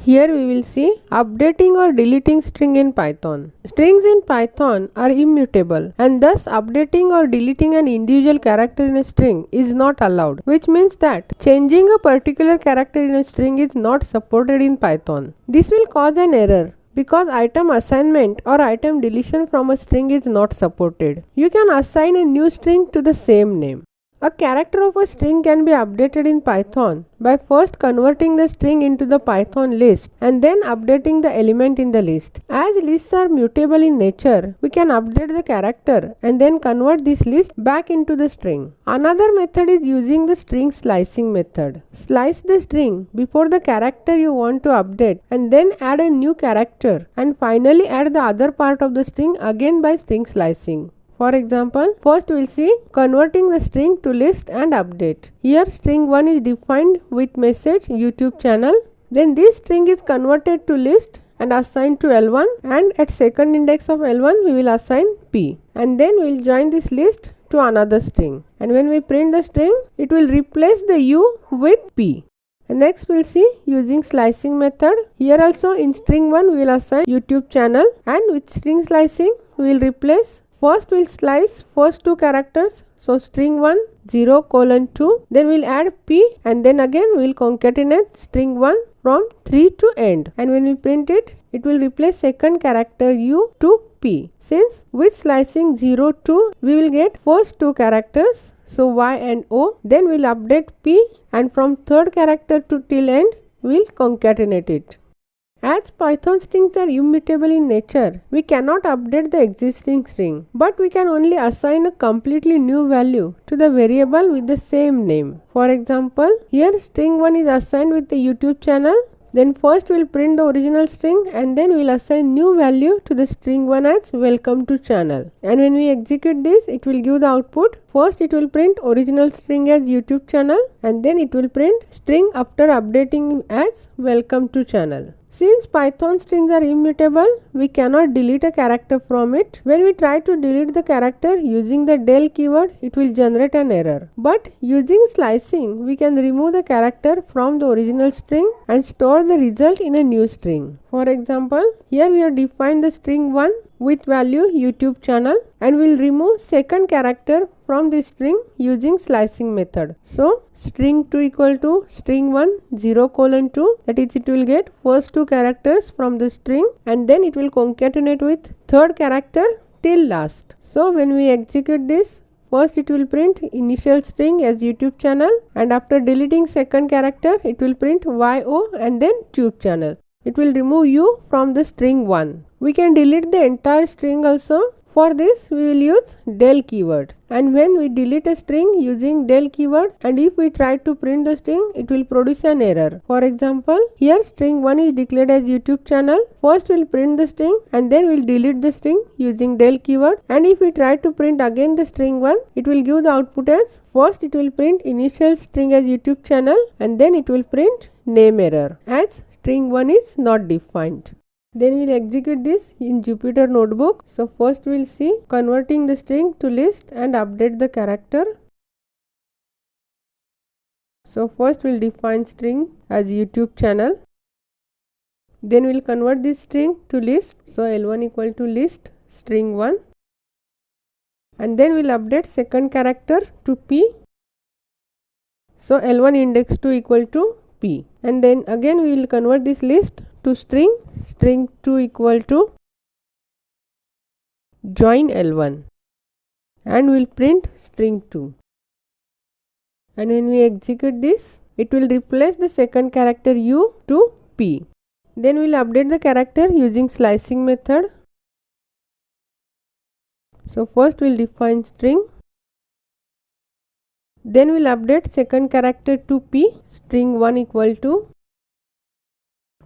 Here we will see updating or deleting string in Python. Strings in Python are immutable and thus updating or deleting an individual character in a string is not allowed, which means that changing a particular character in a string is not supported in Python. This will cause an error because item assignment or item deletion from a string is not supported. You can assign a new string to the same name. A character of a string can be updated in Python by first converting the string into the Python list and then updating the element in the list. As lists are mutable in nature, we can update the character and then convert this list back into the string. Another method is using the string slicing method. Slice the string before the character you want to update and then add a new character and finally add the other part of the string again by string slicing. For example, first we will see converting the string to list and update. Here string 1 is defined with message YouTube channel. Then this string is converted to list and assigned to L1, and at second index of L1 we will assign P. And then we will join this list to another string. And when we print the string, it will replace the U with P. And next we will see using slicing method. Here also in string 1 we will assign YouTube channel, and with string slicing we will replace. First we will slice first two characters, so string 1 0:2, then we will add P and then again we will concatenate string 1 from 3 to end, and when we print it, it will replace second character U to P. Since with slicing 0 to we will get first two characters, so Y and O, then we will update P and from third character to till end we will concatenate it. As Python strings are immutable in nature, we cannot update the existing string, but we can only assign a completely new value to the variable with the same name. For example, here string 1 is assigned with the YouTube channel. Then first we will print the original string and then we will assign new value to the string 1 as welcome to channel. And when we execute this, it will give the output. First it will print original string as YouTube channel and then it will print string after updating as welcome to channel. Since Python strings are immutable, we cannot delete a character from it. When we try to delete the character using the del keyword, it will generate an error. But using slicing, we can remove the character from the original string and store the result in a new string. For example, here we have defined the string 1 with value YouTube channel and we will remove second character from this string using slicing method. So string 2 equal to string 1 0:2, that is it will get first two characters from the string and then it will concatenate with third character till last. So when we execute this, first it will print initial string as YouTube channel and after deleting second character it will print YO and then tube channel. It will remove U from the string 1. We can delete the entire string also. For this we will use del keyword, and when we delete a string using del keyword and if we try to print the string, it will produce an error. For example, here string 1 is declared as YouTube channel. First we will print the string and then we will delete the string using del keyword, and if we try to print again the string 1, it will give the output as first it will print initial string as YouTube channel and then it will print name error as string 1 is not defined. Then we will execute this in Jupyter Notebook. So first we will see converting the string to list and update the character. So first we will define string as YouTube channel. Then we will convert this string to list. So L1 equal to list string 1. And then we will update second character to P. So L1 index 2 equal to P. And then again we will convert this list to string 2 equal to join L1 and we will print string 2. And when we execute this, it will replace the second character U to P. Then we will update the character using slicing method. So first we will define string. Then we will update second character to P, string 1 equal to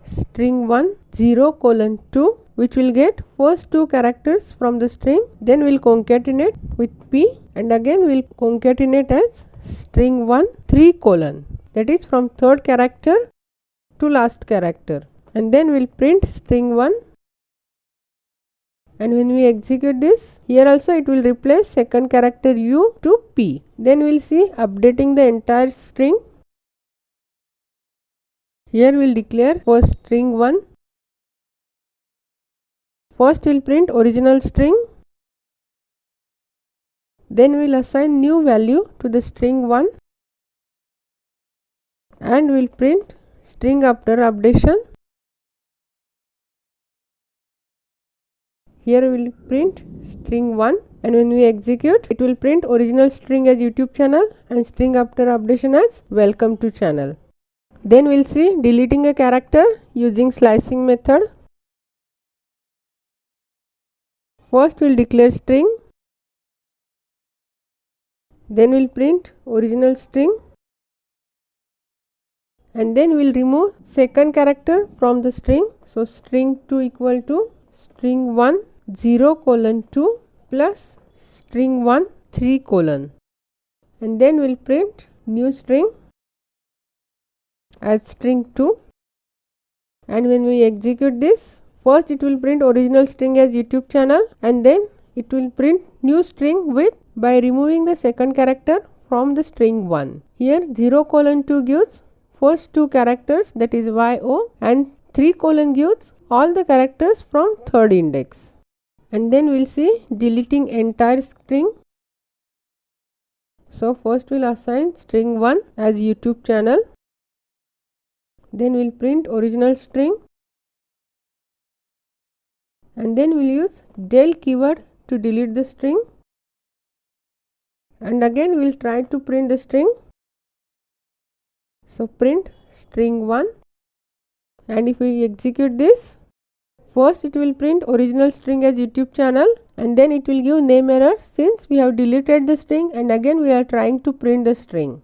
string 1 0:2, which will get first two characters from the string. Then we will concatenate with P and again we will concatenate as string 1 3:, that is from third character to last character, and then we will print string 1. And when we execute this, here also it will replace second character U to P. Then we will see updating the entire string. Here we will declare first string 1. First we will print original string. Then we will assign new value to the string 1 and we will print string after updation. Here we will print string 1 and when we execute it will print original string as YouTube channel and string after updation as welcome to channel. Then we will see deleting a character using slicing method. First we will declare string, then we will print original string and then we will remove second character from the string. So string 2 equal to string 1 0:2 plus string 1 3:, and then we will print new string as string 2 and when we execute this, first it will print original string as YouTube channel and then it will print new string with by removing the second character from the string 1. Here 0:2 gives first two characters, that is YO, and 3: gives all the characters from third index. And then we will see deleting entire string. So first we will assign string 1 as YouTube channel, then we will print original string and then we will use del keyword to delete the string and again we will try to print the string. So print string 1 and if we execute this, first it will print original string as YouTube channel and then it will give name error since we have deleted the string and again we are trying to print the string.